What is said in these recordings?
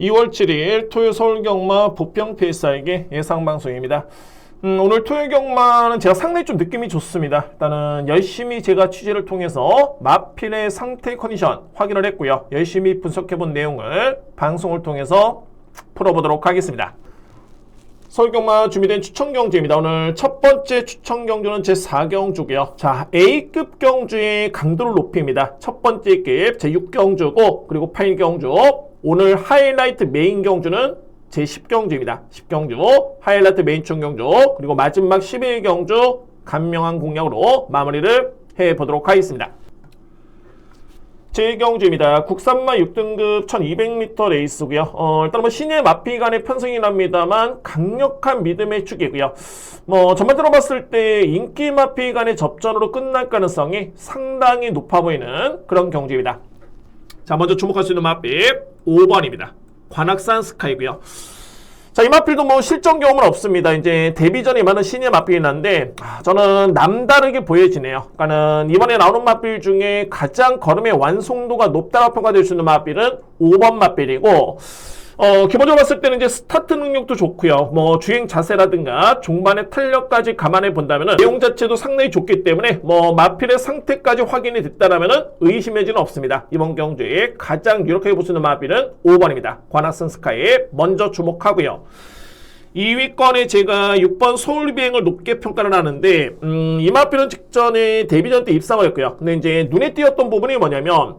2월 7일 토요 서울경마 보평 PSR기 예상방송입니다. 오늘 토요 경마는 제가 상당히 좀 느낌이 좋습니다. 일단은 열심히 제가 취재를 통해서 마필의 상태 컨디션 확인을 했고요. 열심히 분석해본 내용을 방송을 통해서 풀어보도록 하겠습니다. 서울경마 준비된 추천경주입니다. 오늘 첫 번째 추천경주는 제4경주고요. 자, A급 경주의 강도를 높입니다. 첫 번째 급 제6경주고 그리고 8경주. 오늘 하이라이트 메인 경주는 제10경주입니다. 10경주, 하이라이트 메인 총경주, 그리고 마지막 11경주 간명한 공략으로 마무리를 해보도록 하겠습니다. 제1경주입니다. 국산마 6등급 1200m 레이스고요. 일단 신예 마피 간의 편성이긴 합니다만 강력한 믿음의 축이고요. 전반적으로 봤을 때 인기 마피 간의 접전으로 끝날 가능성이 상당히 높아 보이는 그런 경주입니다. 자, 먼저 주목할 수 있는 마필 5번입니다. 관악산 스카이고요. 자, 이 마필도 실전 경험은 없습니다. 이제 데뷔전에 많은 신예 마필이긴 한데 저는 남다르게 보여지네요. 그러니까는 이번에 나오는 마필 중에 가장 걸음의 완성도가 높다고 평가될 수 있는 마필은 5번 마필이고 기본적으로 봤을 때는 이제 스타트 능력도 좋고요. 주행 자세라든가 종반의 탄력까지 감안해 본다면은 내용 자체도 상당히 좋기 때문에 마필의 상태까지 확인이 됐다라면은 의심의 여지는 없습니다. 이번 경주에 가장 유력하게 볼 수 있는 마필은 5번입니다. 관악산 스카이 먼저 주목하고요. 2위권에 제가 6번 서울비행을 높게 평가를 하는데 이 마필은 직전에 데뷔전 때 입상을 했고요. 근데 이제 눈에 띄었던 부분이 뭐냐면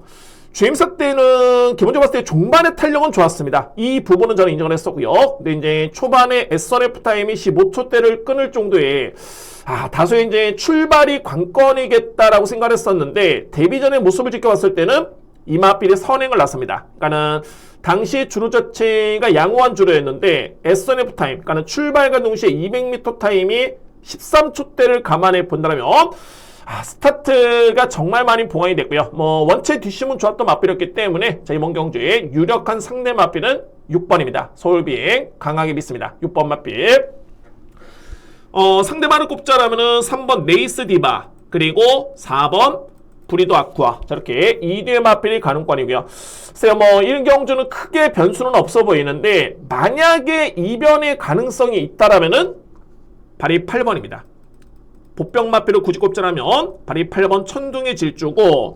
주행사 때는 기본적으로 봤을 때 종반의 탄력은 좋았습니다. 이 부분은 저는 인정을 했었고요. 근데 이제 초반에 SRF 타임이 15초대를 끊을 정도의 다소의 이제 출발이 관건이겠다라고 생각을 했었는데 데뷔전의 모습을 지켜봤을 때는 이 마필이 선행을 났습니다. 그러니까는 당시 주로 자체가 양호한 주로였는데 SNF 타임, 그러니까는 출발과 동시에 200m 타임이 13초대를 감안해 본다면 스타트가 정말 많이 보완이 됐고요. 원체 뒷심은 좋았던 마필이었기 때문에 이번 경주에 유력한 상대 마필은 6번입니다. 서울비행 강하게 믿습니다. 6번 마필. 상대만을 꼽자라면은 3번 네이스 디바 그리고 4번 브리도 아쿠아 저렇게 2뒤의 마필이 가능권이고요. 글쎄요, 1경주는 크게 변수는 없어 보이는데 만약에 이변의 가능성이 있다라면은 발이 8번입니다. 보병 마필을 굳이 꼽자라면 발이 8번 천둥의 질주고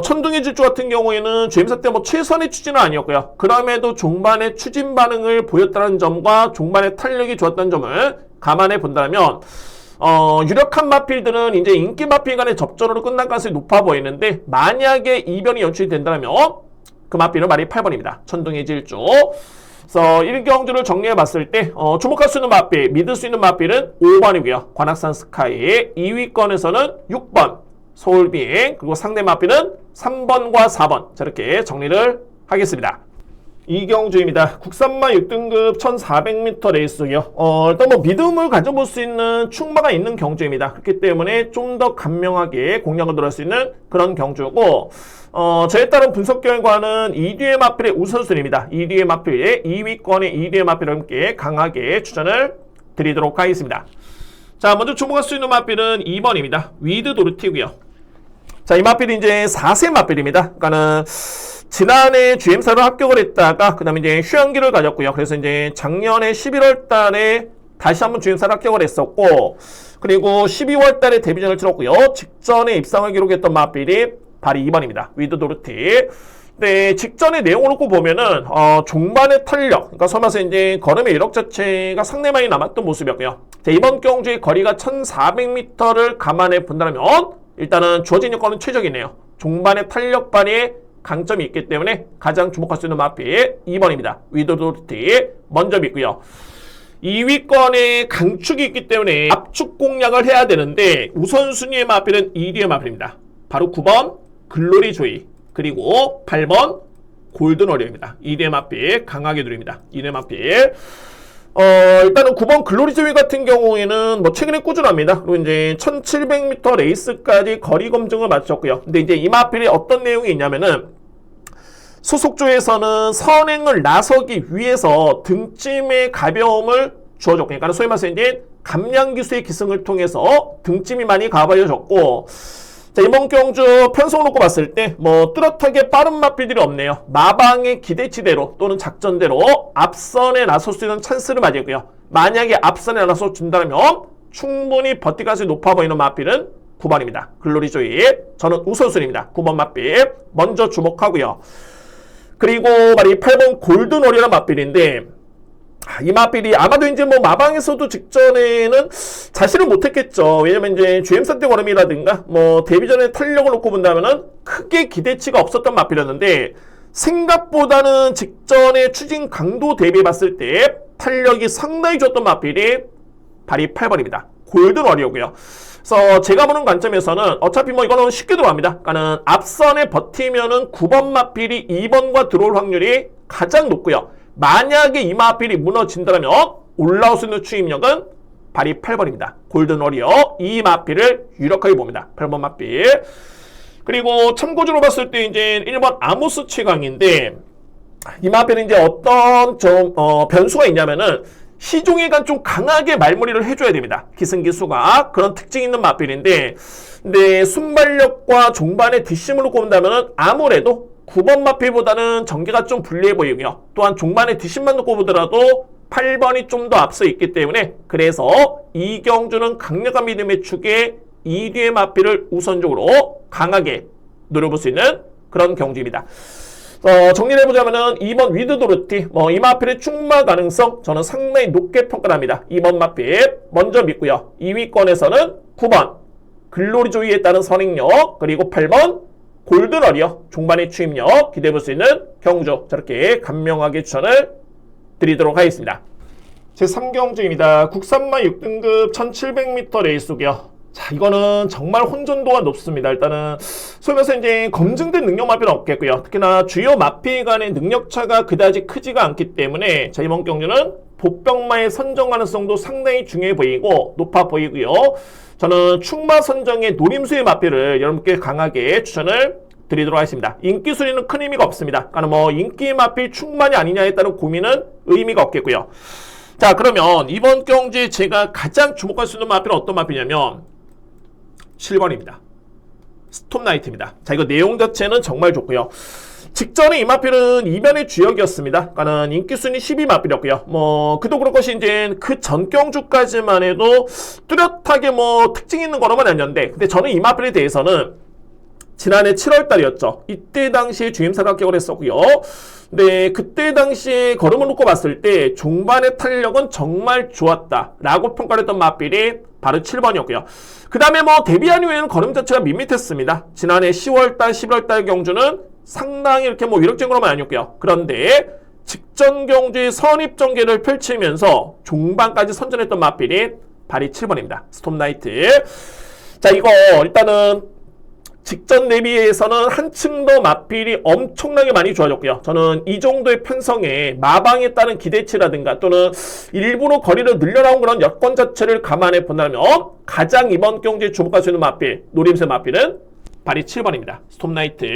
천둥의 질주 같은 경우에는 주행사 때 최선의 추진은 아니었고요. 그럼에도 종반의 추진 반응을 보였다는 점과 종반의 탄력이 좋았다는 점을 감안해 본다면 유력한 마필들은 이제 인기 마필 간의 접전으로 끝날 가능성이 높아 보이는데 만약에 이변이 연출이 된다면 그 마필은 발이 8번입니다. 천둥의 질주. 그래서 1경주를 정리해 봤을 때 주목할 수 있는 마필, 믿을 수 있는 마필은 5번이고요. 관악산 스카이. 2위권에서는 6번 서울비행, 그리고 상대 마필은 3번과 4번 저렇게 정리를 하겠습니다. 2경주입니다. 국산마 6등급 1400m 레이스고요. 일단 믿음을 가져볼 수 있는 충마가 있는 경주입니다. 그렇기 때문에 좀 더 간명하게 공략을 들어갈 수 있는 그런 경주고 저에 따른 분석 결과는 2뒤의 마필의 우선순위입니다. 2뒤의 마필의 2위권의 2뒤의 마필과 함께 강하게 추천을 드리도록 하겠습니다. 자, 먼저 주목할 수 있는 마필은 2번입니다. 위드 도르티고요. 자, 이 마필이 이제 4세 마필입니다. 그러니까는 지난해 GM사로 합격을 했다가 그 다음에 이제 휴양기를 가졌고요. 그래서 이제 작년에 11월 달에 다시 한번 GM사로 합격을 했었고 그리고 12월 달에 데뷔전을 치렀고요. 직전에 입상을 기록했던 마필이 발이 2번입니다. 위드 도르티. 네, 직전의 내용을 놓고 보면은 종반의 탄력, 그러니까 소위 말해서 이제 걸음의 이력 자체가 상당히 많이 남았던 모습이었고요. 자, 이번 경주의 거리가 1400m를 감안해 본다면 일단은 주어진 여건은 최적이네요. 종반의 탄력 발휘에 강점이 있기 때문에 가장 주목할 수 있는 마필 2번입니다. 위드 도르티 먼저 믿고요. 2위권에 강축이 있기 때문에 압축 공략을 해야 되는데 우선순위의 마필은 2뒤의 마필입니다. 바로 9번 글로리 조이 그리고 8번 골든 워리어입니다. 2뒤의 마필 강하게 누립니다. 2뒤의 마필. 일단은 9번 글로리 조이 같은 경우에는 최근에 꾸준합니다. 그리고 이제 1700m 레이스까지 거리 검증을 마쳤고요. 근데 이제 이 마필이 어떤 내용이 있냐면은 소속조에서는 선행을 나서기 위해서 등짐의 가벼움을 주어줬고, 그러니까 소위 말해서 이제 감량기수의 기승을 통해서 등짐이 많이 가벼워졌고, 자, 이번 경주 편성 놓고 봤을 때 뭐 뚜렷하게 빠른 마필들이 없네요. 마방의 기대치대로 또는 작전대로 앞선에 나설 수 있는 찬스를 맞이했고요. 만약에 앞선에 나서 준다면 충분히 버티 가능성이 높아 보이는 마필은 9번입니다. 글로리조이. 저는 우선순위입니다. 9번 마필 먼저 주목하고요. 그리고 말이 8번 골든월이라는 마필인데, 이 마필이 아마도 이제 뭐 마방에서도 직전에는 자신을 못했겠죠. 왜냐면 이제 GM3대 걸음이라든가 뭐 데뷔전에 탄력을 놓고 본다면은 크게 기대치가 없었던 마필이었는데, 생각보다는 직전에 추진 강도 대비해 봤을 때 탄력이 상당히 좋았던 마필이 발이 8번입니다. 골든월이고요. 그래서 제가 보는 관점에서는 어차피 뭐 이거는 쉽게 들어갑니다. 그러니까는 앞선에 버티면은 9번 마필이 2번과 들어올 확률이 가장 높고요. 만약에 이 마필이 무너진다면 올라올 수 있는 추임력은 발이 8번입니다. 골든월이요. 이 마필을 유력하게 봅니다. 8번 마필. 그리고 참고적으로 봤을 때 이제 1번 아모스 최강인데, 이 마필은 이제 어떤 좀 변수가 있냐면은 시종일관 좀 강하게 말무리를 해줘야 됩니다. 기승기수가 그런 특징 있는 마필인데, 근데 순발력과 종반의 뒷심을 놓고 본다면은 아무래도 9번 마필보다는 전개가 좀 불리해 보이고요. 또한 종반의 뒷심만 놓고 보더라도 8번이 좀 더 앞서 있기 때문에, 그래서 이경주는 강력한 믿음의 축에 2뒤의 마필을 우선적으로 강하게 노려볼 수 있는 그런 경주입니다. 정리를 해보자면은 2번 위드도르티, 이 마필의 충마 가능성 저는 상당히 높게 평가합니다. 2번 마필 먼저 믿고요. 2위권에서는 9번 글로리조이에 따른 선행력, 그리고 8번 골든월이요. 종반의 추임력 기대해볼 수 있는 경주, 저렇게 간명하게 추천을 드리도록 하겠습니다. 제3경주입니다. 국산마 6등급 1700m 레이스고요. 자, 이거는 정말 혼전도가 높습니다. 일단은 소위 말해서 이제 검증된 능력 마필은 없겠고요. 특히나 주요 마필 간의 능력차가 그다지 크지가 않기 때문에, 자, 이번 경주는 보병마의 선정 가능성도 상당히 중요해 보이고 높아 보이고요. 저는 충마 선정의 노림수의 마필을 여러분께 강하게 추천을 드리도록 하겠습니다. 인기 순위는 큰 의미가 없습니다. 그러니까 뭐 인기 마필 충만이 아니냐에 따른 고민은 의미가 없겠고요. 자, 그러면 이번 경주에 제가 가장 주목할 수 있는 마필은 어떤 마필이냐면 7번입니다. 스톰나이트입니다. 자, 이거 내용 자체는 정말 좋고요. 직전에 이 마필은 이변의 주역이었습니다. 그러니까는 인기순위 10위 마필이었고요. 뭐 그도 그럴 것이 이제 그 전 경주까지만 해도 뚜렷하게 뭐 특징 있는 거로만 아니었는데, 근데 저는 이 마필에 대해서는 지난해 7월 달이었죠. 이때 당시에 주임사가 합격을 했었고요. 네, 그때 당시에 걸음을 놓고 봤을 때 종반의 탄력은 정말 좋았다라고 평가를 했던 마필이 바로 7번이었고요. 그 다음에 뭐 데뷔한 이후에는 걸음 자체가 밋밋했습니다. 지난해 10월달, 11월달 경주는 상당히 이렇게 뭐 위력적인 거로만 아니었고요. 그런데 직전 경주의 선입 전개를 펼치면서 종반까지 선전했던 마필이 발이 7번입니다. 스톰나이트. 자, 이거 일단은 직전 대비에서는 한층 더 마필이 엄청나게 많이 좋아졌고요. 저는 이 정도의 편성에 마방에 따른 기대치라든가 또는 일부러 거리를 늘려나온 그런 여건 자체를 감안해 본다면 가장 이번 경주에 주목할 수 있는 마필, 노림수 마필은 발이 7번입니다. 스톰나이트.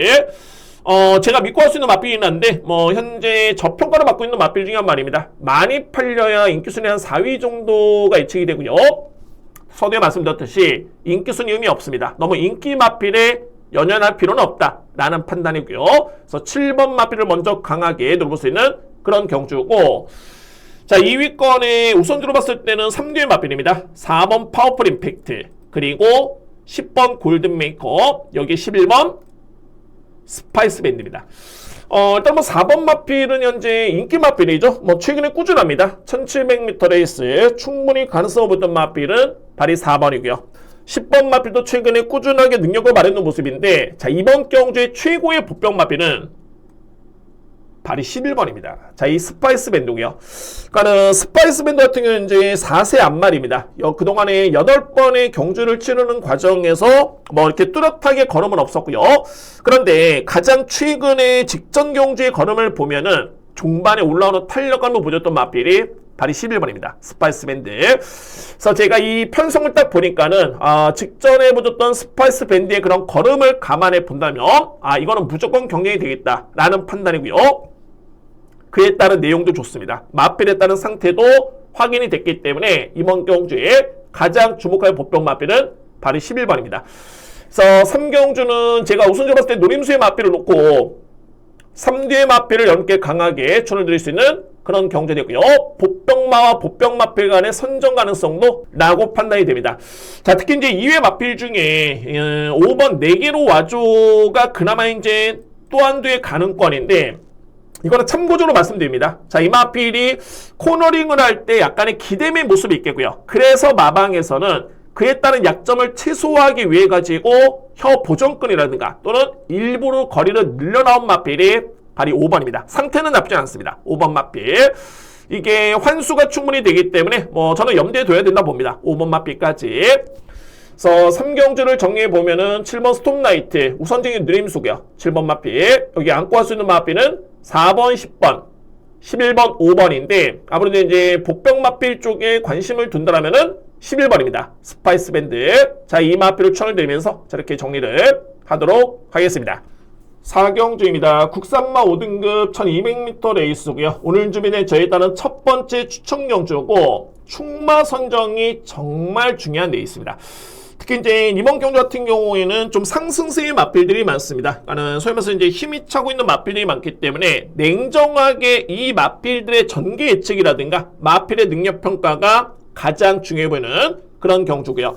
제가 믿고 할 수 있는 마필이긴 한데 뭐 현재 저평가를 받고 있는 마필 중에 한 마리입니다. 많이 팔려야 인기순위 한 4위 정도가 예측이 되고요. 서두에 말씀드렸듯이 인기순위 의미 없습니다. 너무 인기 마필에 연연할 필요는 없다라는 판단이고요. 그래서 7번 마필을 먼저 강하게 노려볼 수 있는 그런 경주고, 자, 2위권에 우선주로 봤을 때는 3뒤의 마필입니다. 4번 파워풀 임팩트, 그리고 10번 골든 메이커, 여기 11번 스파이스 밴드입니다. 일단 뭐 4번 마필은 현재 인기 마필이죠. 뭐 최근에 꾸준합니다. 1700m 레이스 충분히 가능성을 보던 마필은 발이 4번이고요. 10번 마필도 최근에 꾸준하게 능력을 발휘하는 모습인데, 자, 이번 경주의 최고의 보병 마필은 발이 11번입니다. 자, 이 스파이스 밴드고요. 그러니까는 스파이스 밴드 같은 경우는 이제 4세 앞말입니다. 그동안에 8번의 경주를 치르는 과정에서 뭐 이렇게 뚜렷하게 걸음은 없었고요. 그런데 가장 최근에 직전 경주의 걸음을 보면은 종반에 올라오는 탄력감을 보여줬던 마필이 발이 11번입니다. 스파이스 밴드. 그래서 제가 이 편성을 딱 보니까는 직전에 보여줬던 스파이스 밴드의 그런 걸음을 감안해 본다면 이거는 무조건 경쟁이 되겠다라는 판단이고요. 그에 따른 내용도 좋습니다. 마필에 따른 상태도 확인이 됐기 때문에 이번 경주에 가장 주목할 보병 마필은 발이 11번입니다. 그래서 3경주는 제가 우선적으로 봤을 때 노림수의 마필을 놓고 3뒤의 마필을 연계 강하게 촌을 들일 수 있는 그런 경제되고요. 보병마와 보병마필 간의 선정 가능성도 라고 판단이 됩니다. 자, 특히 이제 2회 마필 중에 5번 4개로 와줘가 그나마 이제 또 한두의 가능권인데 이거는 참고적으로 말씀드립니다. 자, 이 마필이 코너링을 할 때 약간의 기대의 모습이 있겠고요. 그래서 마방에서는 그에 따른 약점을 최소화하기 위해 가지고 혀 보정끈이라든가 또는 일부러 거리를 늘려나온 마필이 바로 5번입니다. 상태는 나쁘지 않습니다. 5번 마필. 이게 환수가 충분히 되기 때문에 뭐 저는 염두에 둬야 된다 봅니다. 5번 마필까지. 그래서 3경주를 정리해 보면은 7번 스톱라이트 우선적인 느림수고요. 7번 마필. 여기 안고 할 수 있는 마필은 4번, 10번, 11번, 5번인데 아무래도 이제 복병 마필 쪽에 관심을 둔다라면은 11번입니다. 스파이스 밴드. 자, 이 마필을 추천을 드리면서 저렇게 정리를 하도록 하겠습니다. 4경주입니다. 국산마 5등급 1200m 레이스고요. 오늘 준비된 저에 따른 첫 번째 추천 경주고 충마 선정이 정말 중요한 레이스입니다. 특히 이제 이번 경주 같은 경우에는 좀 상승세의 마필들이 많습니다. 그러니까 소위 말해서 이제 힘이 차고 있는 마필들이 많기 때문에 냉정하게 이 마필들의 전개 예측이라든가 마필의 능력 평가가 가장 중요해 보이는 그런 경주고요.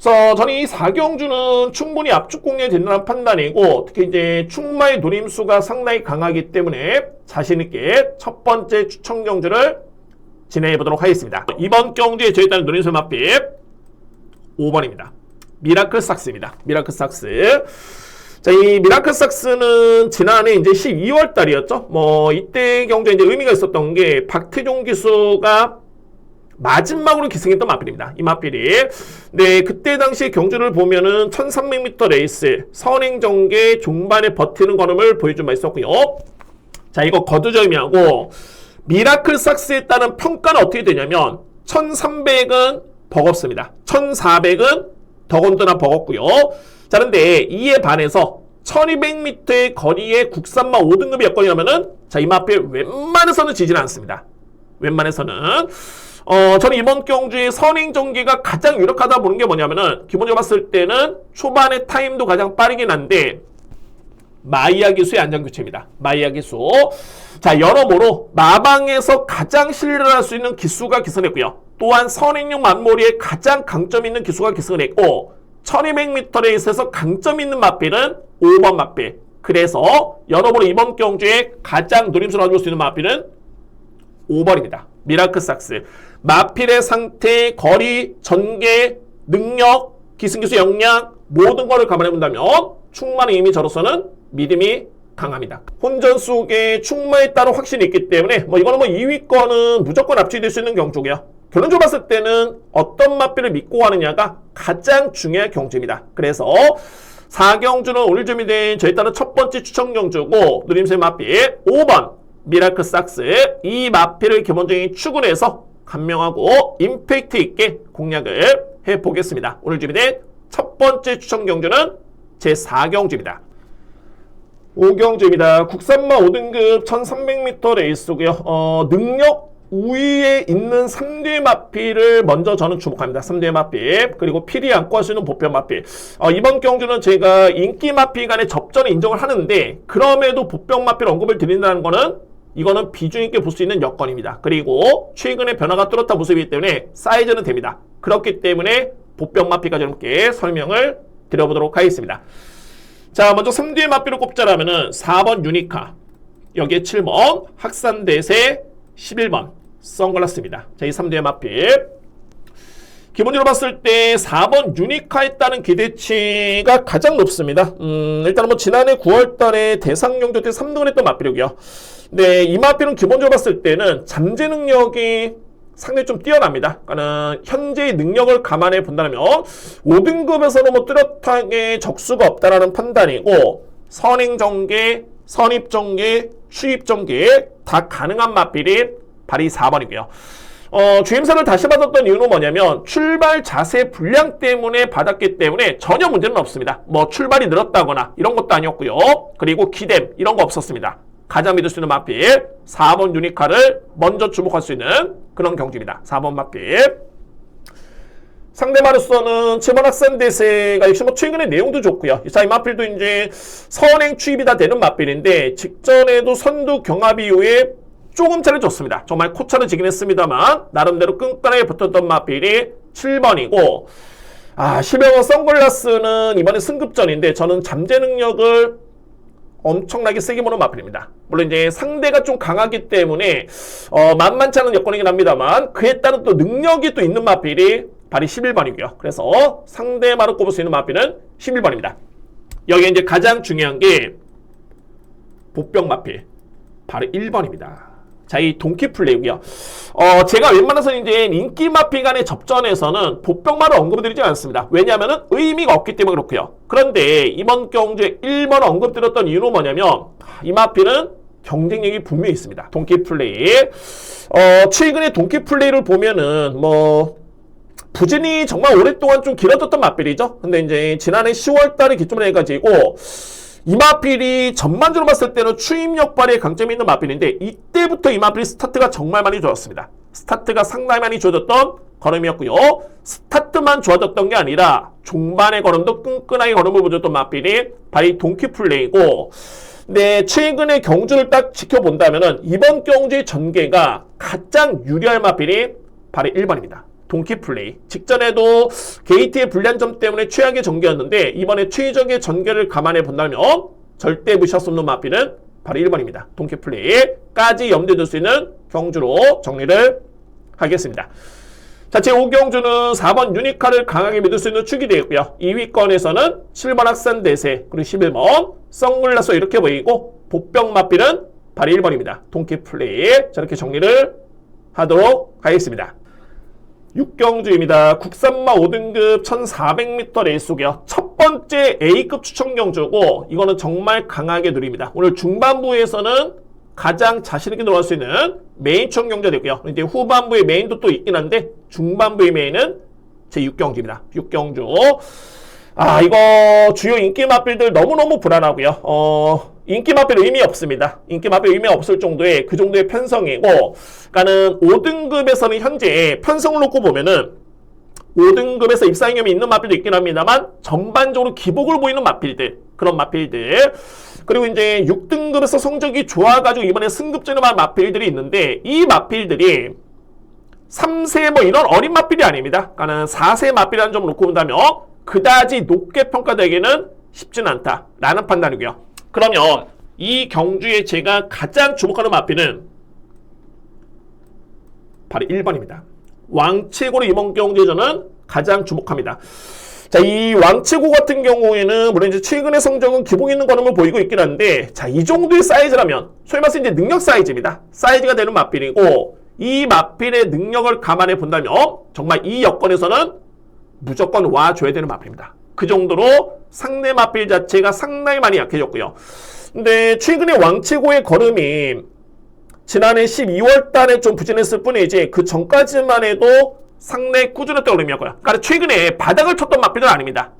그래서 저는 이 4경주는 충분히 압축 공략이 된다는 판단이고 특히 이제 충마의 노림수가 상당히 강하기 때문에 자신있게 첫 번째 추천 경주를 진행해 보도록 하겠습니다. 이번 경주에 저희 따른 노림수 마필 5번입니다. 미라클 삭스입니다. 미라클 삭스. 자, 이 미라클 삭스는 지난해 이제 12월 달이었죠. 뭐 이때 경주에 이제 의미가 있었던 게 박태종 기수가 마지막으로 기승했던 마필입니다. 이 마필이. 네, 그때 당시 경주를 보면은 1300m 레이스 선행전개 종반에 버티는 걸음을 보여준 바 있었고요. 자, 이거 거두절미하고 미라클 삭스에 따른 평가는 어떻게 되냐면 1300은 버겁습니다. 1400은 더군다나 버겁고요. 자, 근데 이에 반해서 1200m의 거리에 국산마 5등급이 여건이라면은 자, 이 마필 웬만해서는 지지는 않습니다. 웬만해서는. 저는 이번 경주의 선행전개가 가장 유력하다 보는 게 뭐냐면은 기본적으로 봤을 때는 초반의 타임도 가장 빠르긴 한데 마이야 기수의 안전교체입니다. 마이야 기수. 자, 여러모로 마방에서 가장 신뢰를 할 수 있는 기수가 기승했고요. 또한 선행용 만몰이에 가장 강점 있는 기수가 기승을 했고 1200m 레이스에서 강점 있는 마필은 5번 마필. 그래서 여러모로 이번 경주에 가장 노림수를 얻을 수 있는 마필은 5번입니다. 미라클 삭스. 마필의 상태, 거리, 전개, 능력, 기승기수 역량 모든 것을 감안해 본다면 충마는 이미 저로서는 믿음이 강합니다. 혼전 속에 충마에 따른 확신이 있기 때문에 뭐 이거는 뭐 2위권은 무조건 압축될 수 있는 경주고요. 결론적으로 봤을 때는 어떤 마필을 믿고 가느냐가 가장 중요한 경주입니다. 그래서 4경주는 오늘 준비된 저에 따른 첫 번째 추천 경주고 누림새 마필 5번 미라클 삭스. 이 마필을 기본적인 추근해서 간명하고 임팩트 있게 공략을 해보겠습니다. 오늘 준비된 첫 번째 추천 경주는 제4경주입니다. 5경주입니다. 국산마 5등급 1300m 레이스고요. 능력 우위에 있는 3대 마필을 먼저 저는 주목합니다. 3대 마필. 그리고 필이 안고 할 수 있는 보편 마필. 이번 경주는 제가 인기 마필 간의 접전을 인정을 하는데 그럼에도 보편 마필 언급을 드린다는 거는 이거는 비중 있게 볼 수 있는 여건입니다. 그리고 최근에 변화가 뚜렷한 모습이기 때문에 사이즈는 됩니다. 그렇기 때문에 보병 마필까지 함께 설명을 드려보도록 하겠습니다. 자, 먼저 3뒤의 마필을 꼽자라면은 4번 유니카, 여기에 7번 학산대세, 11번 선글라스입니다. 자, 이 3뒤의 마필. 기본적으로 봤을 때 4번 유니카에 따른 기대치가 가장 높습니다. 일단은 뭐 지난해 9월달에 대상경주 때 3등을 했던 마필이고요. 네, 이 마필은 기본적으로 봤을 때는 잠재 능력이 상당히 좀 뛰어납니다. 그러니까 현재의 능력을 감안해 본다면 5등급에서는 뭐 뚜렷하게 적수가 없다라는 판단이고 선행전개, 선입전개, 추입전개 다 가능한 마필이 바로 이 4번이고요. 주임사를 다시 받았던 이유는 뭐냐면 출발 자세 불량 때문에 받았기 때문에 전혀 문제는 없습니다. 뭐 출발이 늘었다거나 이런 것도 아니었고요. 그리고 기댐 이런 거 없었습니다. 가장 믿을 수 있는 마필 4번 유니카를 먼저 주목할 수 있는 그런 경주입니다. 4번 마필. 상대마루서는 7번 학산대세가 역시 뭐 최근에 내용도 좋고요. 자, 이 마필도 이제 선행 추입이 다 되는 마필인데 직전에도 선두 경합 이후에 조금 차를 줬습니다. 정말 코차를 지긴 했습니다만 나름대로 끈끈하게 붙었던 마필이 7번이고 11번 선글라스는 이번에 승급전인데 저는 잠재 능력을 엄청나게 세게 보는 마필입니다. 물론 이제 상대가 좀 강하기 때문에 만만치 않은 여건이긴 합니다만 그에 따른 또 능력이 또 있는 마필이 발이 11번이고요. 그래서 상대마로 꼽을 수 있는 마필은 11번입니다. 여기 이제 가장 중요한 게 보병 마필 바로 1번입니다. 자, 이 동키 플레이고요. 제가 웬만해서 이제 인기 마필 간의 접전에서는 보병마를 언급드리지 않습니다. 왜냐하면은 의미가 없기 때문에 그렇고요. 그런데 이번 경주에 1번 언급드렸던 이유는 뭐냐면 이 마필은 경쟁력이 분명히 있습니다. 동키 플레이. 최근에 동키 플레이를 보면은 부진이 정말 오랫동안 좀 길어졌던 마필이죠. 근데 이제 지난해 10월 달에 기점을 해가지고 이 마필이 전반적으로 봤을 때는 추임력 발휘에 강점이 있는 마필인데 이때부터 이 마필이 스타트가 정말 많이 좋았습니다. 스타트가 상당히 많이 좋아졌던 걸음이었고요. 스타트만 좋아졌던 게 아니라 중반의 걸음도 끈끈하게 걸음을 보여줬던 마필이 바로 동키 플레이고 네, 최근의 경주를 딱 지켜본다면은 이번 경주의 전개가 가장 유리할 마필이 바로 1번입니다. 동키 플레이. 직전에도 게이트의 불리한 점 때문에 최악의 전개였는데 이번에 최적의 전개를 감안해 본다면 절대 무시할 수 없는 마필은 바로 1번입니다. 동키 플레이까지 염두에 둘 수 있는 경주로 정리를 하겠습니다. 자, 제5경주는 4번 유니카를 강하게 믿을 수 있는 축이 되겠고요. 2위권에서는 7번 학산대세 그리고 11번 선글라스 이렇게 보이고 복병 마필은 바로 1번입니다. 동키 플레이. 저렇게 정리를 하도록 하겠습니다. 6경주입니다. 국산마 5등급 1400m 레이스고요. 첫 번째 A급 추천 경주고 이거는 정말 강하게 누립니다. 오늘 중반부에서는 가장 자신있게 들어갈 수 있는 메인 추천 경주가 되고요. 이제 후반부에 메인도 또 있긴 한데 중반부의 메인은 제 6경주입니다. 6경주. 이거 주요 인기 마필들 너무너무 불안하고요. 인기 마필 의미 없습니다. 인기 마필 의미 없을 정도의 그 정도의 편성이고, 그러니까는 5등급에서는 현재 편성을 놓고 보면은 5등급에서 입상염이 있는 마필도 있긴 합니다만 전반적으로 기복을 보이는 마필들, 그런 마필들. 그리고 이제 6등급에서 성적이 좋아가지고 이번에 승급전에 만 마필들이 있는데 이 마필들이 3세 이런 어린 마필이 아닙니다. 그러니까는 4세 마필이라는 점을 놓고 본다면 그다지 높게 평가되기는 쉽진 않다라는 판단이고요. 그러면 이 경주에 제가 가장 주목하는 마필은 바로 1번입니다. 왕체고로 이번 경주에 저는 가장 주목합니다. 자, 이 왕체고 같은 경우에는 물론 이제 최근의 성적은 기복 있는 걸음을 보이고 있긴 한데, 자, 이 정도의 사이즈라면 소위 말해서 이제 능력 사이즈입니다. 사이즈가 되는 마필이고 이 마필의 능력을 감안해 본다면 정말 이 여건에서는 무조건 와줘야 되는 마필입니다. 그 정도로 상대 마필 자체가 상당히 많이 약해졌고요. 근데 최근에 왕체고의 걸음이 지난해 12월 달에 좀 부진했을 뿐이지 그 전까지만 해도 상당히 꾸준했던 걸음이었고요. 그러니까 최근에 바닥을 쳤던 마필은 아닙니다.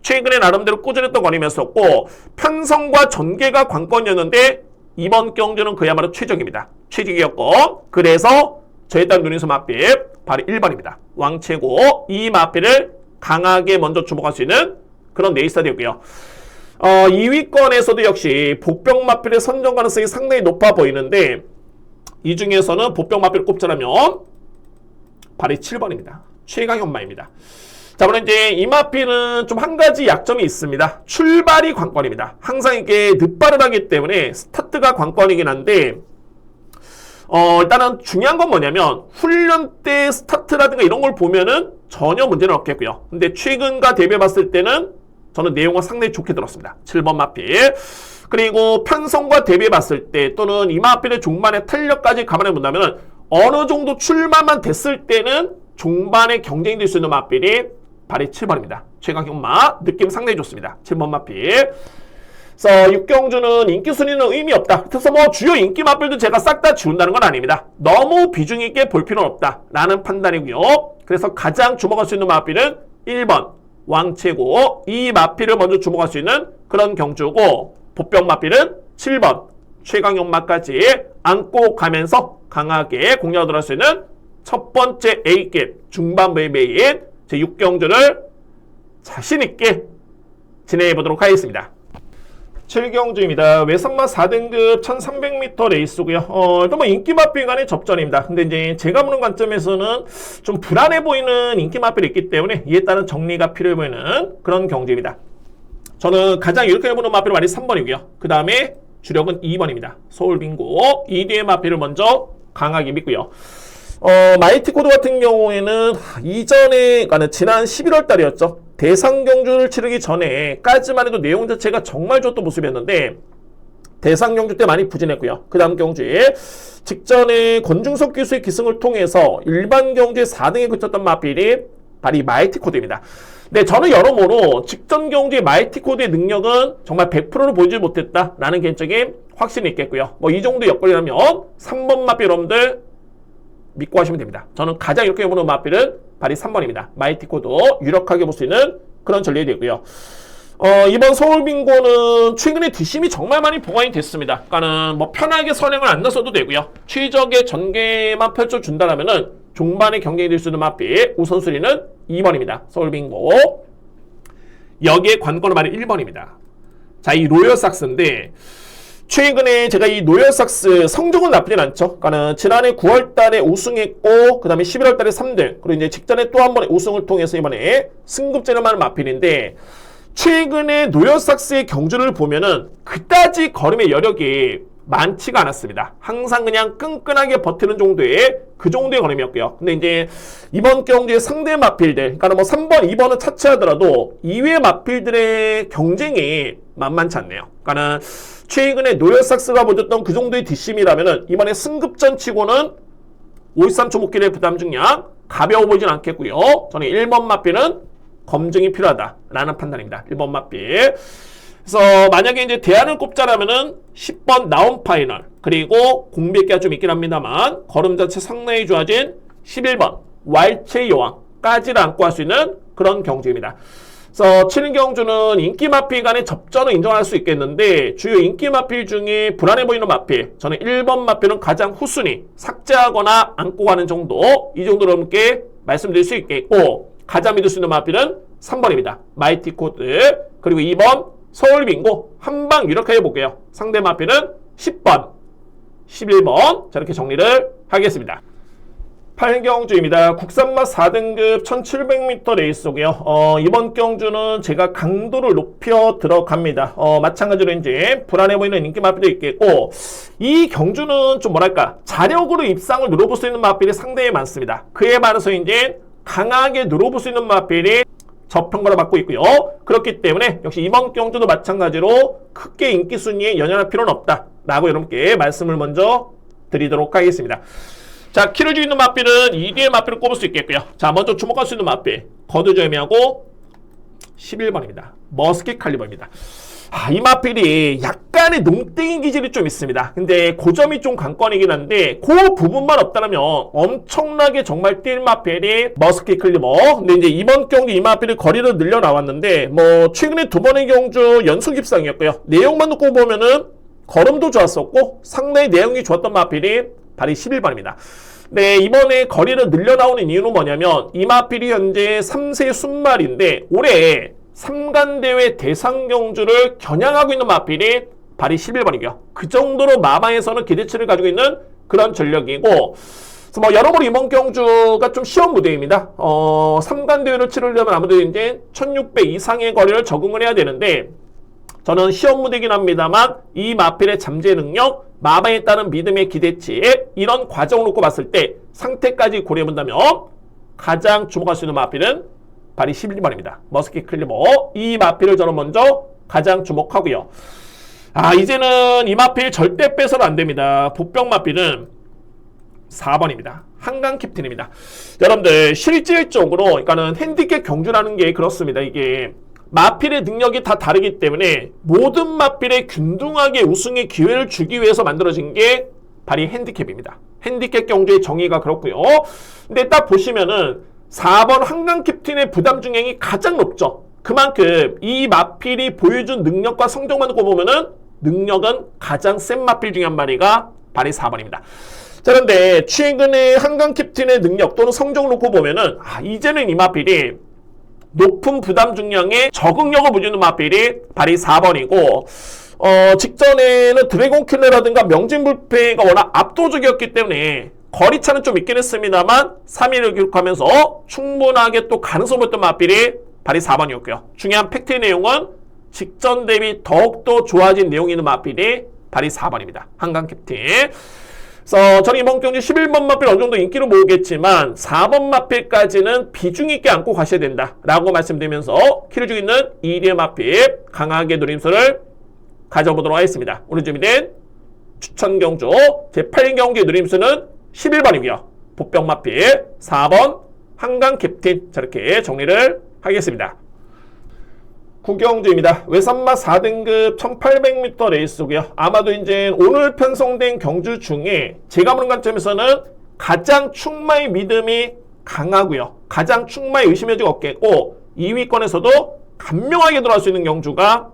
최근에 나름대로 꾸준했던 걸음이었었고 편성과 전개가 관건이었는데 이번 경주는 그야말로 최적입니다. 최적이었고 그래서 저에 따른 눈에서 마필 바로 1번입니다. 왕체고 이 마필을 강하게 먼저 주목할 수 있는 그런 네이스가 되고요. 2위권에서도 역시 복병 마필의 선정 가능성이 상당히 높아 보이는데 이 중에서는 복병 마필을 꼽자라면 바로 7번입니다. 최강현마입니다. 자, 물론 이제 이 마필은 좀 한 가지 약점이 있습니다. 출발이 관건입니다. 항상 이게 늦발을 하기 때문에 스타트가 관건이긴 한데 일단은 중요한 건 뭐냐면 훈련 때 스타트라든가 이런 걸 보면은 전혀 문제는 없겠고요. 근데 최근과 대비해 봤을 때는 저는 내용을 상당히 좋게 들었습니다. 7번 마필. 그리고 편성과 대비해 봤을 때 또는 이 마필의 종반의 탄력까지 감안해 본다면 어느 정도 출마만 됐을 때는 종반에 경쟁이 될 수 있는 마필이 바로 7번입니다. 최강현마 느낌 상당히 좋습니다. 7번 마필. 그래서 6경주는 인기 순위는 의미 없다. 그래서 주요 인기 마필도 제가 싹 다 지운다는 건 아닙니다. 너무 비중 있게 볼 필요는 없다라는 판단이고요. 그래서 가장 주목할 수 있는 마필은 1번 왕체고 이 마필을 먼저 주목할 수 있는 그런 경주고 복병 마필은 7번 최강현마까지 안고 가면서 강하게 공략을 할 수 있는 첫 번째 A급 중반부의 메인 제 6경주를 자신있게 진행해 보도록 하겠습니다. 7경주입니다. 외선마 4등급 1300m 레이스고요. 일단 뭐 인기 마필 간의 접전입니다. 근데 이제 제가 보는 관점에서는 좀 불안해 보이는 인기 마필이 있기 때문에 이에 따른 정리가 필요해 보이는 그런 경주입니다. 저는 가장 이렇게 보는 마필은 많이 3번이고요. 그 다음에 주력은 2번입니다. 서울빙고 2뒤의 마필을 먼저 강하게 믿고요. 마이티 코드 같은 경우에는 이전에, 지난 11월 달이었죠. 대상 경주를 치르기 전에까지만 해도 내용 자체가 정말 좋았던 모습이었는데, 대상 경주 때 많이 부진했고요. 그 다음 경주에 직전에 권중석 기수의 기승을 통해서 일반 경주에 4등에 그쳤던 마필이 바로 이 마이티 코드입니다. 네, 저는 여러모로 직전 경주의 마이티 코드의 능력은 정말 100%를 보여주지 못했다라는 개인적인 확신이 있겠고요. 뭐 이 정도 여건이라면 3번 마필 여러분들 믿고 하시면 됩니다. 저는 가장 이렇게 보는 마필은 바로 3번입니다. 마이티 코드 유력하게 볼 수 있는 그런 전략이 되고요. 이번 서울빙고는 최근에 뒷심이 정말 많이 보강이 됐습니다. 그러니까는 뭐 편하게 선행을 안 나서도 되고요. 최적의 전개만 펼쳐준다라면은 종반에 경쟁이 될 수 있는 마필 우선순위는 2번입니다. 서울빙고. 여기에 관건은 바로 1번입니다. 자, 이 로열삭스인데 최근에 제가 이 노열삭스 성적은 나쁘진 않죠. 그러니까 지난해 9월 달에 우승했고, 그 다음에 11월 달에 3등, 그리고 이제 직전에 또 한 번의 우승을 통해서 이번에 승급제를 하는 마필인데, 최근에 노열삭스의 경주를 보면은 그다지 걸음의 여력이 많지가 않았습니다. 항상 그냥 끈끈하게 버티는 정도의 그 정도의 걸음이었고요. 근데 이제 이번 경주의 상대 마필들, 그러니까 뭐 3번, 2번은 차치하더라도 이외의 마필들의 경쟁이 만만치 않네요. 그러니까는 최근에 노열삭스가 보여줬던 그 정도의 뒷심이라면은 이번에 승급전 치고는 53.5kg의 부담 중량 가벼워 보이진 않겠고요. 저는 1번 마필은 검증이 필요하다라는 판단입니다. 1번 마필. 그래서 만약에 이제 대안을 꼽자라면은 10번 나온 파이널, 그리고 공백기가 좀 있긴 합니다만 걸음 자체 상당히 좋아진 11번 왈츠의 여왕까지를 안고 할 수 있는 그런 경주입니다. 그래서 치는 경주는 인기 마필 간의 접전을 인정할 수 있겠는데, 주요 인기 마필 중에 불안해 보이는 마필, 저는 1번 마필은 가장 후순위 삭제하거나 안고 가는 정도, 이 정도로 여러분께 말씀드릴 수 있겠고, 가장 믿을 수 있는 마필은 3번입니다. 마이티 코드. 그리고 2번 서울빙고. 한방 유력하게 볼게요. 상대 마필은 10번 11번. 자, 이렇게 정리를 하겠습니다. 8경주입니다. 국산마 4등급 1700m 레이스고요. 이번 경주는 제가 강도를 높여 들어갑니다. 마찬가지로 이제 불안해 보이는 인기 마필도 있겠고, 이 경주는 좀 뭐랄까 자력으로 입상을 누려볼 수 있는 마필이 상당히 많습니다. 그에 반해서 이제 강하게 누려볼 수 있는 마필이 저평가를 받고 있고요. 그렇기 때문에 역시 이번 경주도 마찬가지로 크게 인기 순위에 연연할 필요는 없다라고 여러분께 말씀을 먼저 드리도록 하겠습니다. 자, 키를 주 있는 마필은 2뒤의 마필을 꼽을 수 있겠고요. 자, 먼저 주목할 수 있는 마필 거두절미하고 11번입니다. 머스킷 칼리버입니다. 이 마필이 약간의 농땡이 기질이 좀 있습니다. 근데 그 점이 좀 관건이긴 한데, 그 부분만 없다면 엄청나게 정말 뛸 마필이 머스킷 칼리버. 근데 이제 이번 경기 이 마필이 거리를 늘려 나왔는데, 뭐 최근에 두 번의 경주 연속 입상이었고요. 내용만 놓고 보면은 걸음도 좋았었고 상당히 내용이 좋았던 마필이 바로 11번입니다. 네, 이번에 거리를 늘려 나오는 이유는 뭐냐면 이 마필이 현재 3세 순말인데 올해 3간대회 대상 경주를 겨냥하고 있는 마필이 바로 11번이고요. 그 정도로 마마에서는 기대치를 가지고 있는 그런 전력이고, 그래서 뭐 여러모로 이번 경주가 좀 시험 무대입니다. 3간대회를 치르려면 아무래도 이제 1600 이상의 거리를 적응을 해야 되는데, 저는 시험 무대이긴 합니다만 이 마필의 잠재 능력, 마마에 따른 믿음의 기대치, 이런 과정을 놓고 봤을 때 상태까지 고려해본다면 가장 주목할 수 있는 마필은 바로 11번입니다. 머스킷 클리버. 이 마필을 저는 먼저 가장 주목하고요. 이제는 이 마필 절대 빼서는 안 됩니다. 보병 마필은 4번입니다. 한강 캡틴입니다. 여러분들 실질적으로 그러니까는 핸디캡 경주라는 게 그렇습니다. 이게 마필의 능력이 다 다르기 때문에 모든 마필에 균등하게 우승의 기회를 주기 위해서 만들어진 게 바로 핸디캡입니다. 핸디캡 경주의 정의가 그렇고요. 근데 딱 보시면은 4번 한강 캡틴의 부담 중량이 가장 높죠. 그만큼 이 마필이 보여준 능력과 성적만 놓고 보면은 능력은 가장 센 마필 중에 한 마리가 발이 4번입니다. 자, 그런데 최근에 한강캡틴의 능력 또는 성적을 놓고 보면은 이제는 이 마필이 높은 부담 중량에 적응력을 보여주는 마필이 발이 4번이고 직전에는 드래곤킬러라든가 명진불패가 워낙 압도적이었기 때문에 거리차는 좀 있긴 했습니다만 3위를 기록하면서 충분하게 또 가능성 보였던 마필이 발이 4번이었고요. 중요한 팩트의 내용은 직전 대비 더욱더 좋아진 내용이 있는 마필이 발이 4번입니다. 한강캡틴. 그래서 저는 이번 경주 11번 마필 어느 정도 인기를 모으겠지만 4번 마필까지는 비중 있게 안고 가셔야 된다라고 말씀드리면서 키를 주고 있는 2대 마필 강하게 노림수를 가져보도록 하겠습니다. 오늘 준비된 추천 경주 제8경주의 노림수는 11번이고요. 복병 마필 4번 한강캡틴 저렇게 정리를 하겠습니다. 구경주입니다. 외산마 4등급 1800m 레이스고요. 아마도 이제 오늘 편성된 경주 중에 제가 보는 관점에서는 가장 충마의 믿음이 강하고요. 가장 충마의 의심의 여지가 없겠고 2위권에서도 간명하게 들어갈 수 있는 경주가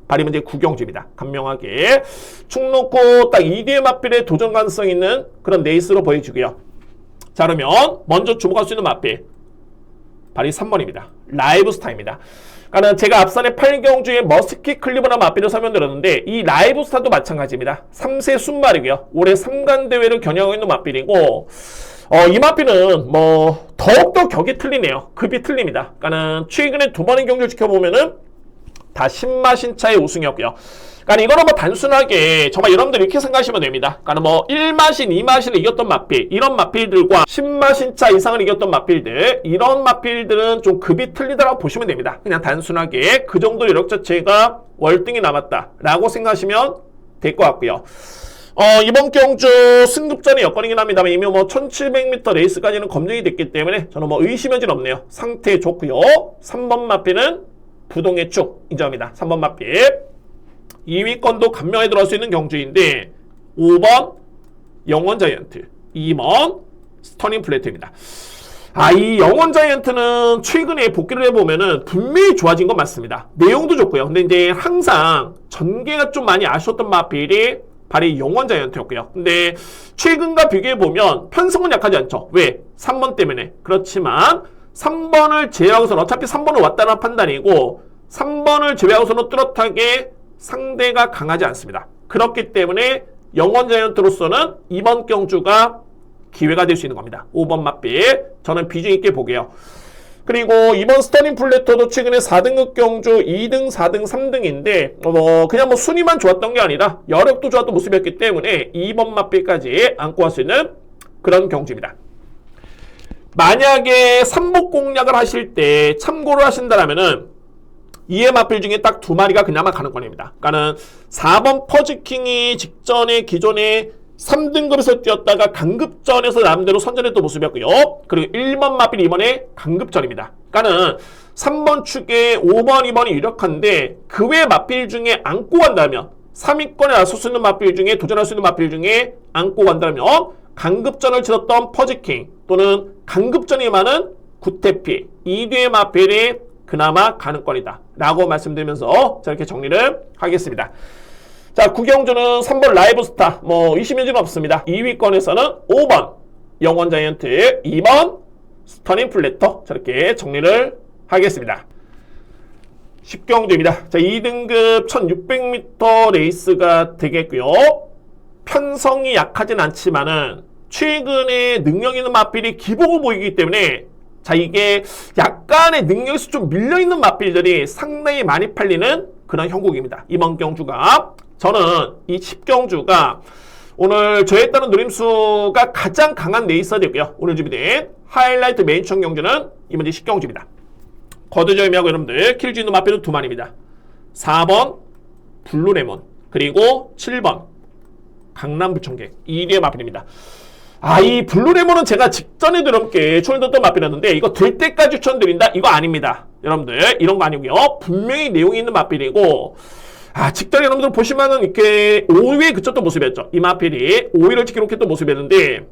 바로 이제 구경주입니다. 간명하게 축 놓고 딱 2대의 맞필에 도전 가능성 있는 그런 레이스로 보여지고요. 자, 그러면 먼저 주목할 수 있는 맞필 발이 3번입니다. 라이브스타입니다. 그러니까 제가 앞선에 8경주의 머스키 클리브나 맞비를 설명드렸는데 이 라이브스타도 마찬가지입니다. 3세 순말이고요. 올해 3간 대회를 겨냥하고 있는 맞비이고 이 맞비는 뭐 더욱더 격이 틀리네요. 급이 틀립니다. 그러니까 최근에 두 번의 경주를 지켜보면은 다 신마신차의 우승이었고요. 그러니까 이거는 뭐 단순하게 정말 여러분들 이렇게 생각하시면 됩니다. 그러니까 뭐 1마신, 2마신을 이겼던 마필, 이런 마필들과 10마신차 이상을 이겼던 마필들, 이런 마필들은 좀 급이 틀리다라고 보시면 됩니다. 그냥 단순하게 그 정도 여력 자체가 월등히 남았다라고 생각하시면 될 것 같고요. 이번 경주 승급전의 여건이긴 합니다만 이미 뭐 1700m 레이스까지는 검증이 됐기 때문에 저는 뭐 의심의 여지는 없네요. 상태 좋고요. 3번 마필은 부동의 축 인정합니다. 3번 마필. 2위권도 간명에 들어갈 수 있는 경주인데 5번 영원자이언트, 2번 스터닝 플래트입니다. 이 영원자이언트는 최근에 복귀를 해보면은 분명히 좋아진 건 맞습니다. 내용도 좋고요. 근데 이제 항상 전개가 좀 많이 아쉬웠던 마필이 바로 영원자이언트였고요. 근데 최근과 비교해보면 편성은 약하지 않죠. 왜? 3번 때문에. 그렇지만 3번을 제외하고서는 어차피 3번은 왔다는 판단이고 3번을 제외하고서는 뚜렷하게 상대가 강하지 않습니다. 그렇기 때문에 영원자이언트로서는 이번 경주가 기회가 될 수 있는 겁니다. 5번 맞비 저는 비중 있게 보게요. 그리고 이번 스터닝 플래터도 최근에 4등급 경주 2등, 4등, 3등인데 그냥 뭐 순위만 좋았던 게 아니라 여력도 좋았던 모습이었기 때문에 2번 맞비까지 안고 갈 수 있는 그런 경주입니다. 만약에 3복 공략을 하실 때 참고를 하신다면은 이에 맞필 중에 딱 두 마리가 그나마 가능권입니다. 그러니까는 4번 퍼즈킹이 직전에 기존에 3등급에서 뛰었다가 강급전에서 나름대로 선전했던 모습이었고요. 그리고 1번 맞필 이번에 강급전입니다. 그러니까는 3번 축에 5번, 2번이 유력한데 그 외 맞필 중에 안고 간다면 3위권에 나설 수 있는 맞필 중에 도전할 수 있는 맞필 중에 안고 간다면 강급전을 치렀던 퍼즈킹 또는 강급전이 많은 구태피 2뒤의 맞필이 그나마 가능권이다 라고 말씀드리면서 저렇게 정리를 하겠습니다. 자, 구경주는 3번 라이브스타 뭐 의심의 여지는 없습니다. 2위권에서는 5번 영원자이언트, 2번 스터닝 플래터 저렇게 정리를 하겠습니다. 10경주입니다. 자, 2등급 1600m 레이스가 되겠고요. 편성이 약하진 않지만은 최근에 능력 있는 마필이 기복을 보이기 때문에 자, 이게 약간의 능력에서 좀 밀려있는 마필들이 상당히 많이 팔리는 그런 형국입니다. 이번 경주가 저는 이 10경주가 오늘 저에 따른 노림수가 가장 강한 레이스가 되고요. 오늘 준비된 하이라이트 메인천 경주는 이번 10경주입니다. 거두절 의미하고 여러분들 킬 주 있는 마필은 두 마리입니다. 4번 블루레몬 그리고 7번 강남부청객 2개의 마필입니다. 이 블루레몬은 제가 직전에도 이렇게 추천드렸던 마필이었는데 이거 될 때까지 추천드린다? 이거 아닙니다. 여러분들 이런 거 아니고요. 분명히 내용이 있는 마필이고 직전에 여러분들 보시면은 이렇게 5위에 그쳤던 모습이었죠. 이 마필이 5위를 기록했던 모습이었는데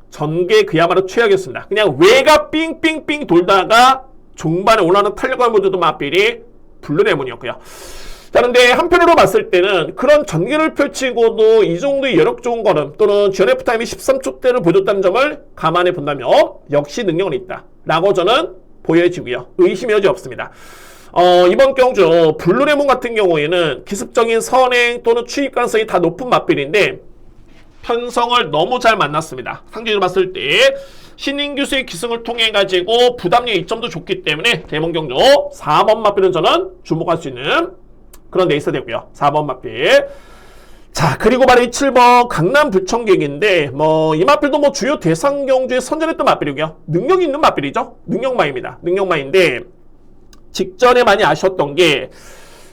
전개 그야말로 최악이었습니다. 그냥 외가 삥삥삥 돌다가 종반에 올라오는 탄력감을 보여줬던 마필이 블루레몬이었고요. 자, 자, 근데 한편으로 봤을 때는 그런 전개를 펼치고도 이 정도의 여력 좋은 걸음 또는 GNF 타임이 13초대를 보여줬다는 점을 감안해 본다면 역시 능력은 있다 라고 저는 보여지고요. 의심이 여지 없습니다. 이번 경주 블루레몬 같은 경우에는 기습적인 선행 또는 추입 가능성이 다 높은 맞빌인데 편성을 너무 잘 만났습니다. 상대적으로 봤을 때 신인 교수의 기승을 통해 가지고 부담력 이점도 좋기 때문에 이번 경주 4번 맞빌은 저는 주목할 수 있는 그런 레이스 되고요. 4번 맞빌. 자, 그리고 바로 이 7번 강남 불청객인데 이 맞빌도 주요 대상 경주에 선전했던 맞빌이고요. 능력이 있는 맞빌이죠. 능력마입니다. 능력마인데 직전에 많이 아쉬웠던 게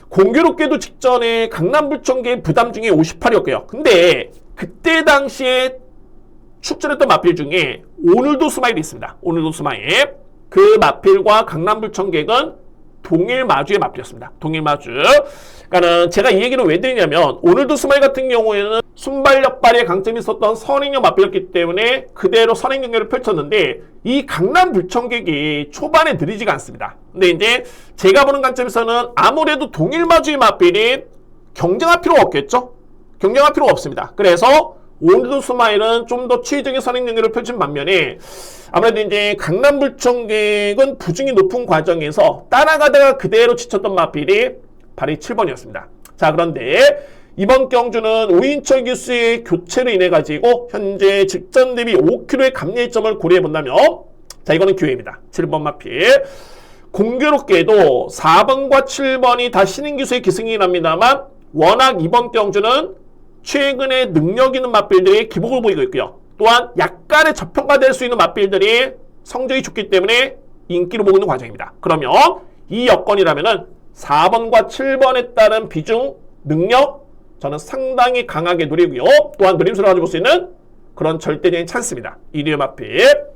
공교롭게도 직전에 강남 불청객 부담 중에 58이었고요. 근데 그때 당시에 출전했던 맞빌 중에 오늘도 스마일이 있습니다. 오늘도 스마일. 그 맞빌과 강남 불청객은 동일 마주의 맞빌이었습니다. 동일 마주. 그러니까는 제가 이 얘기를 왜 드리냐면 오늘도 스마일 같은 경우에는 순발력 발휘의 강점이 있었던 선행력 맞빌이었기 때문에 그대로 선행 경기를 펼쳤는데 이 강남 불청객이 초반에 느리지가 않습니다. 근데 이제 제가 보는 관점에서는 아무래도 동일 마주의 맞빌이 경쟁할 필요가 없겠죠? 경쟁할 필요가 없습니다. 그래서 오늘도 스마일은 좀 더 추이적인 선행 경기를 펼친 반면에 아무래도 이제 강남 불청객은 부중이 높은 과정에서 따라가다가 그대로 지쳤던 맞빌이 바로 7번이었습니다. 자, 그런데 이번 경주는 오인철 교수의 교체로 인해 가지고 현재 직전 대비 5kg의 감량의 점을 고려해 본다면 자, 이거는 기회입니다. 7번 맞빌. 공교롭게도 4번과 7번이 다 신인 교수의 기승이 납니다만 워낙 이번 경주는 최근에 능력 있는 맞빌들이 기복을 보이고 있고요. 또한 약간의 저평가될 수 있는 맞빌들이 성적이 좋기 때문에 인기를 보고 있는 과정입니다. 그러면 이 여건이라면은 4번과 7번에 따른 비중, 능력 저는 상당히 강하게 노리고요. 또한 노림수를 가지고 볼 수 있는 그런 절대적인 찬스입니다. 이리오 맞빌.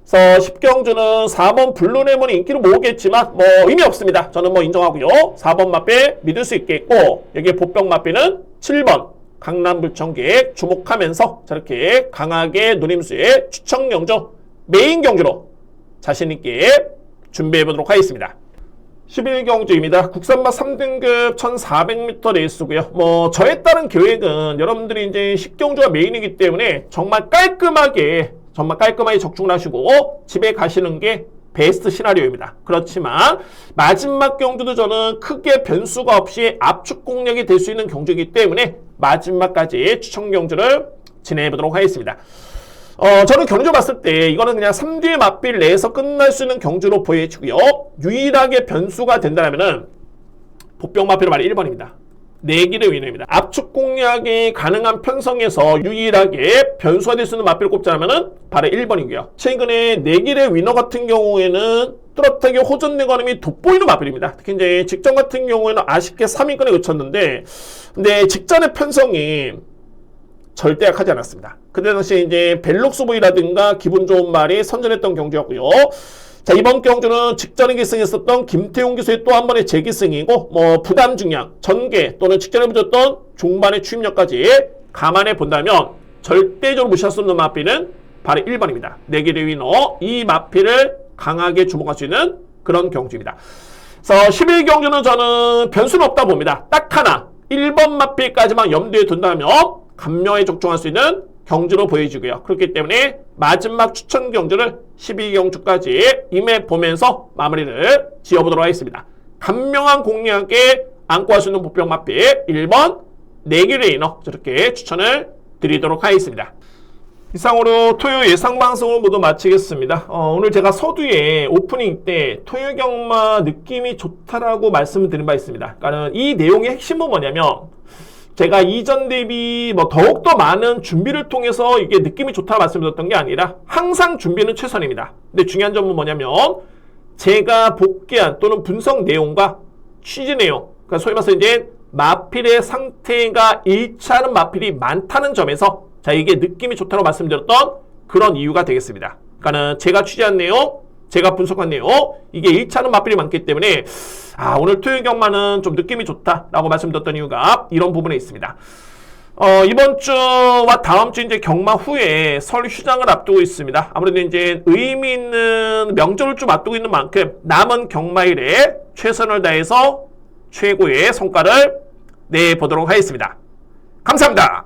그래서 10경주는 4번 블루레몬이 인기를 모으겠지만 의미 없습니다. 저는 인정하고요. 4번 맞빌 믿을 수 있겠고 여기에 보병 맞빌은 7번 강남 불청객 주목하면서 저렇게 강하게 노림수의 추천 경주 메인 경주로 자신있게 준비해 보도록 하겠습니다. 11경주입니다. 국산마 3등급 1400m 레이스고요. 저에 따른 계획은 여러분들이 이제 10경주가 메인이기 때문에 정말 깔끔하게 적중을 하시고 집에 가시는 게 베스트 시나리오입니다. 그렇지만 마지막 경주도 저는 크게 변수가 없이 압축 공략이 될 수 있는 경주이기 때문에 마지막까지 추천 경주를 진행해 보도록 하겠습니다. 저는 경주 봤을 때 이거는 그냥 3뒤의 맞빌 내에서 끝날 수 있는 경주로 보여지고요. 유일하게 변수가 된다면은 보병 맞빌은 바로 1번입니다. 내기의 위너입니다. 압축 공략이 가능한 편성에서 유일하게 변수가 될 수 있는 맞비를 꼽자면은 바로 1번이고요. 최근에 내기의 위너 같은 경우에는 뚜렷하게 호전된 걸음이 돋보이는 맞빌입니다. 특히 이제 직전 같은 경우에는 아쉽게 3위권에 그쳤는데, 근데 직전의 편성이 절대 약하지 않았습니다. 그때 당시에 이제 벨록스 보이라든가 기분 좋은 말이 선전했던 경주였고요. 자, 이번 경주는 직전에 기승했었던 김태용 기수의 또 한 번의 재기승이고 부담 중량, 전개 또는 직전에 붙였던 중반의 추임력까지 감안해 본다면 절대적으로 무시할 수 없는 맞비는 바로 1번입니다. 내기의 위너 이 맞비를 강하게 주목할 수 있는 그런 경주입니다. 그래서 11경주는 저는 변수는 없다 봅니다. 딱 하나 1번 맞비까지만 염두에 둔다면 감명에 적중할 수 있는 경주로 보여지고요. 그렇기 때문에 마지막 추천 경주를 12경주까지 임해 보면서 마무리를 지어보도록 하겠습니다. 간명한 공략에 안고 할 수 있는 보병 맞비 1번 내기 레이너 저렇게 추천을 드리도록 하겠습니다. 이상으로 토요 예상 방송을 모두 마치겠습니다. 오늘 제가 서두에 오프닝 때 토요 경마 느낌이 좋다라고 말씀을 드린 바 있습니다. 그러니까 이 내용의 핵심은 뭐냐면 제가 이전 대비 더욱더 많은 준비를 통해서 이게 느낌이 좋다고 말씀드렸던 게 아니라 항상 준비는 최선입니다. 근데 중요한 점은 뭐냐면 제가 복귀한 또는 분석 내용과 취지 내용, 그러니까 소위 말해서 이제 마필의 상태가 일치하는 마필이 많다는 점에서 자 이게 느낌이 좋다고 말씀드렸던 그런 이유가 되겠습니다. 그러니까는 제가 취재한 내용, 제가 분석한 내용 이게 일치하는 마필이 많기 때문에 오늘 토요일 경마는 좀 느낌이 좋다라고 말씀드렸던 이유가 이런 부분에 있습니다. 이번 주와 다음 주 이제 경마 후에 설 휴장을 앞두고 있습니다. 아무래도 이제 의미 있는 명절을 좀 앞두고 있는 만큼 남은 경마일에 최선을 다해서 최고의 성과를 내보도록 하겠습니다. 감사합니다.